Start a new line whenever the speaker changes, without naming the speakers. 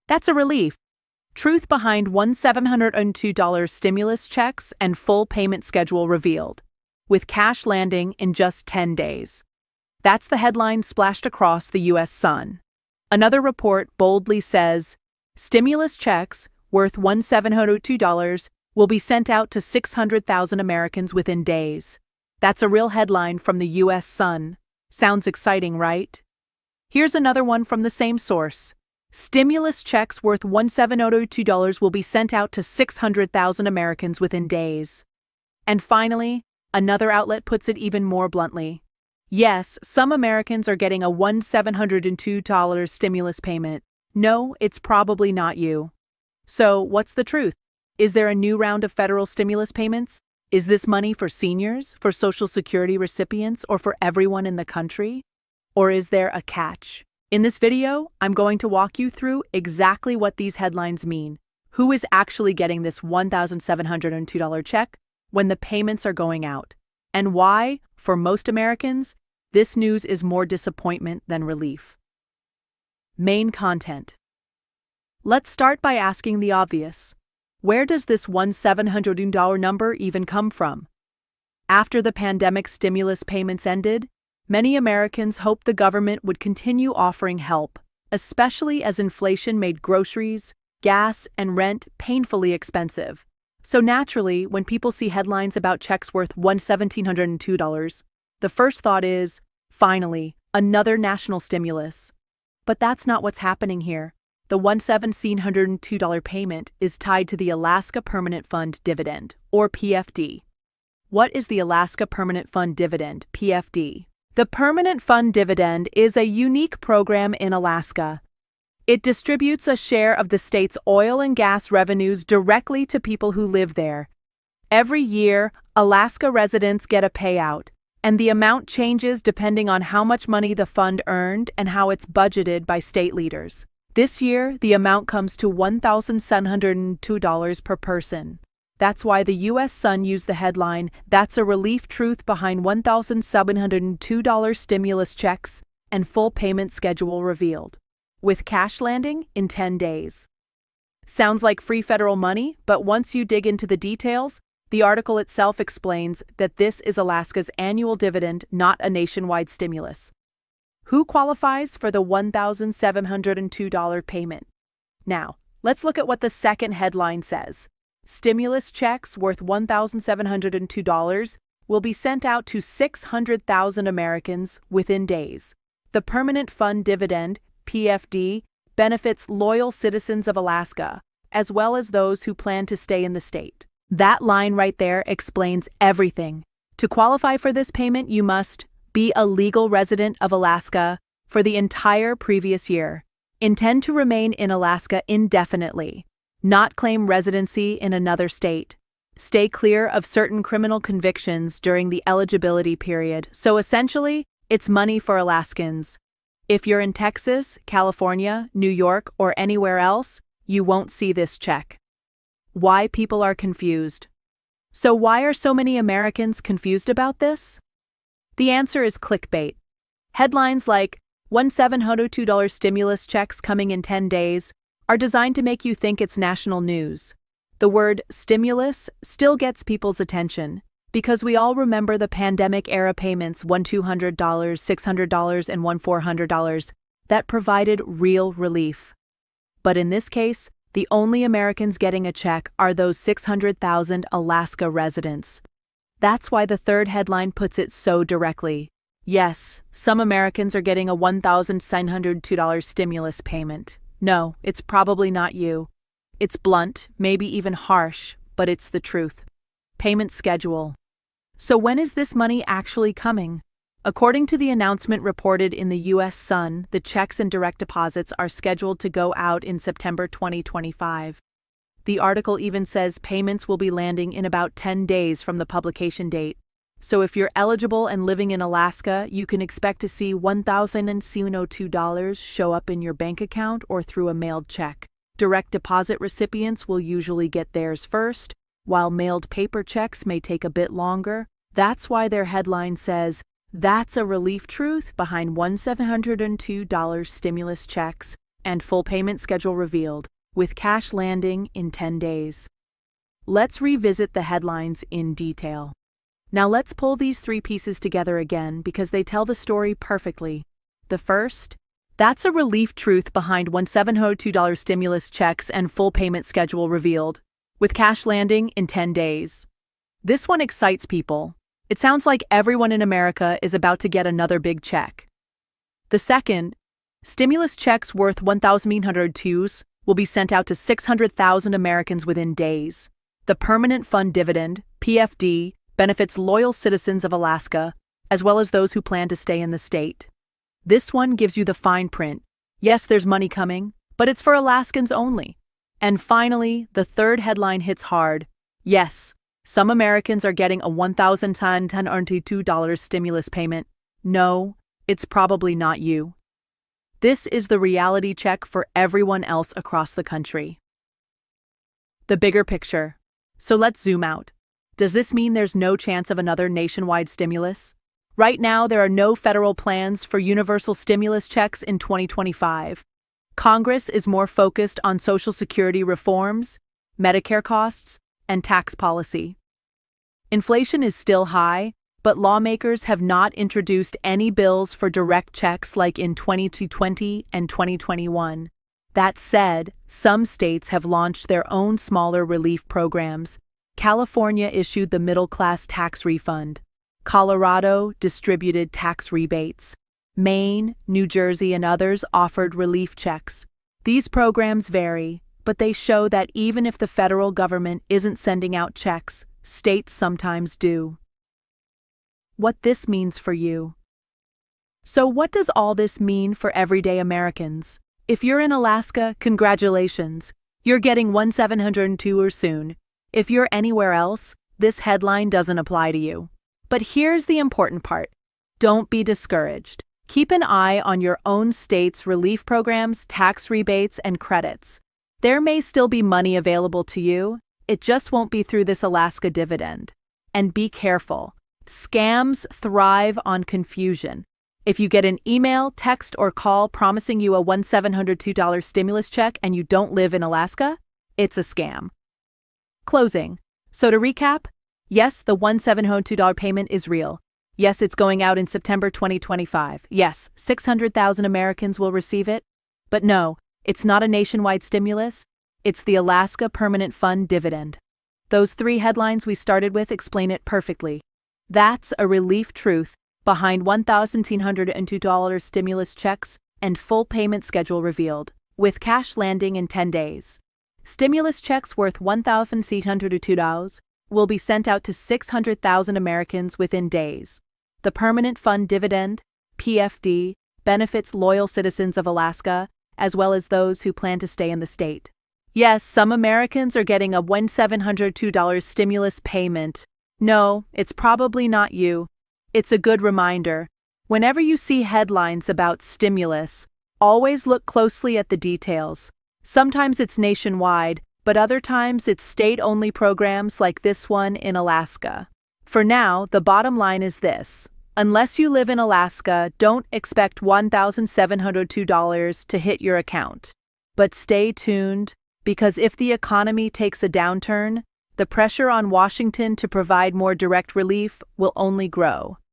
That's a relief. Truth behind $1,702 stimulus checks and full payment schedule revealed, with cash landing in just 10 days. That's the headline splashed across the U.S. Sun. Another report boldly says, stimulus checks worth $1,702 will be sent out to 600,000 Americans within days. That's a real headline from the U.S. Sun. Sounds exciting, right? Here's another one from the same source. Stimulus checks worth $1,702 will be sent out to 600,000 Americans within days. And finally, another outlet puts it even more bluntly. Yes, some Americans are getting a $1,702 stimulus payment. No, it's probably not you. So, what's the truth? Is there a new round of federal stimulus payments? Is this money for seniors, for Social Security recipients, or for everyone in the country? Or is there a catch? In this video, I'm going to walk you through exactly what these headlines mean. Who is actually getting this $1,702 check when the payments are going out? And why, for most Americans, this news is more disappointment than relief. Main content. Let's start by asking the obvious. Where does this $1,702 number even come from? After the pandemic stimulus payments ended, many Americans hoped the government would continue offering help, especially as inflation made groceries, gas, and rent painfully expensive. So naturally, when people see headlines about checks worth $1,702, the first thought is, finally, another national stimulus. But that's not what's happening here. The $1,702 payment is tied to the Alaska Permanent Fund Dividend, or PFD. What is the Alaska Permanent Fund Dividend, PFD? The Permanent Fund Dividend is a unique program in Alaska. It distributes a share of the state's oil and gas revenues directly to people who live there. Every year, Alaska residents get a payout, and the amount changes depending on how much money the fund earned and how it's budgeted by state leaders. This year, the amount comes to $1,702 per person. That's why the U.S. Sun used the headline, "That's a relief truth behind $1,702 stimulus checks and full payment schedule revealed," with cash landing in 10 days. Sounds like free federal money, but once you dig into the details, the article itself explains that this is Alaska's annual dividend, not a nationwide stimulus. Who qualifies for the $1,702 payment? Now, let's look at what the second headline says. Stimulus checks worth $1,702 will be sent out to 600,000 Americans within days. The Permanent Fund Dividend, PFD, benefits loyal citizens of Alaska, as well as those who plan to stay in the state. That line right there explains everything. To qualify for this payment, you must be a legal resident of Alaska for the entire previous year, intend to remain in Alaska indefinitely, not claim residency in another state, stay clear of certain criminal convictions during the eligibility period. So essentially, it's money for Alaskans. If you're in Texas, California, New York, or anywhere else, you won't see this check. Why people are confused. So why are so many Americans confused about this? The answer is clickbait. Headlines like $1,702 stimulus checks coming in 10 days are designed to make you think it's national news. The word stimulus still gets people's attention because we all remember the pandemic-era payments, $1,200, $600, and $1,400, that provided real relief. But in this case, the only Americans getting a check are those 600,000 Alaska residents. That's why the third headline puts it so directly. Yes, some Americans are getting a $1,902 stimulus payment. No, it's probably not you. It's blunt, maybe even harsh, but it's the truth. Payment schedule. So when is this money actually coming? According to the announcement reported in the U.S. Sun, the checks and direct deposits are scheduled to go out in September 2025. The article even says payments will be landing in about 10 days from the publication date. So if you're eligible and living in Alaska, you can expect to see $1,702 show up in your bank account or through a mailed check. Direct deposit recipients will usually get theirs first, while mailed paper checks may take a bit longer. That's why their headline says, "That's a relief truth behind $1,702 stimulus checks and full payment schedule revealed, with cash landing in 10 days. Let's revisit the headlines in detail. Now let's pull these three pieces together again because they tell the story perfectly. The first, that's a relief truth behind $1,702 stimulus checks and full payment schedule revealed, with cash landing in 10 days. This one excites people. It sounds like everyone in America is about to get another big check. The second, stimulus checks worth $1,702 will be sent out to 600,000 Americans within days. The Permanent Fund Dividend, PFD, benefits loyal citizens of Alaska, as well as those who plan to stay in the state. This one gives you the fine print. Yes, there's money coming, but it's for Alaskans only. And finally, the third headline hits hard. Yes, some Americans are getting a $1,702 stimulus payment. No, it's probably not you. This is the reality check for everyone else across the country. The bigger picture. So let's zoom out. Does this mean there's no chance of another nationwide stimulus? Right now, there are no federal plans for universal stimulus checks in 2025. Congress is more focused on Social Security reforms, Medicare costs, and tax policy. Inflation is still high, but lawmakers have not introduced any bills for direct checks like in 2020 and 2021. That said, some states have launched their own smaller relief programs. California issued the middle-class tax refund. Colorado distributed tax rebates. Maine, New Jersey, and others offered relief checks. These programs vary, but they show that even if the federal government isn't sending out checks, states sometimes do. What this means for you. So what does all this mean for everyday Americans? If you're in Alaska, congratulations. You're getting $1,702 or soon. If you're anywhere else, this headline doesn't apply to you. But here's the important part. Don't be discouraged. Keep an eye on your own state's relief programs, tax rebates, and credits. There may still be money available to you. It just won't be through this Alaska dividend. And be careful. Scams thrive on confusion. If you get an email, text, or call promising you a $1,702 stimulus check and you don't live in Alaska, it's a scam. Closing. So to recap, yes, the $1,702 payment is real. Yes, it's going out in September 2025. Yes, 600,000 Americans will receive it. But no, it's not a nationwide stimulus. It's the Alaska Permanent Fund Dividend. Those three headlines we started with explain it perfectly. That's a relief truth behind $1,702 stimulus checks and full payment schedule revealed, with cash landing in 10 days. Stimulus checks worth $1,702 will be sent out to 600,000 Americans within days. The Permanent Fund Dividend, PFD, benefits loyal citizens of Alaska, as well as those who plan to stay in the state. Yes, some Americans are getting a $1,702 stimulus payment. No, it's probably not you. It's a good reminder. Whenever you see headlines about stimulus, always look closely at the details. Sometimes it's nationwide, but other times it's state-only programs like this one in Alaska. For now, the bottom line is this. Unless you live in Alaska, don't expect $1,702 to hit your account. But stay tuned, because if the economy takes a downturn, the pressure on Washington to provide more direct relief will only grow.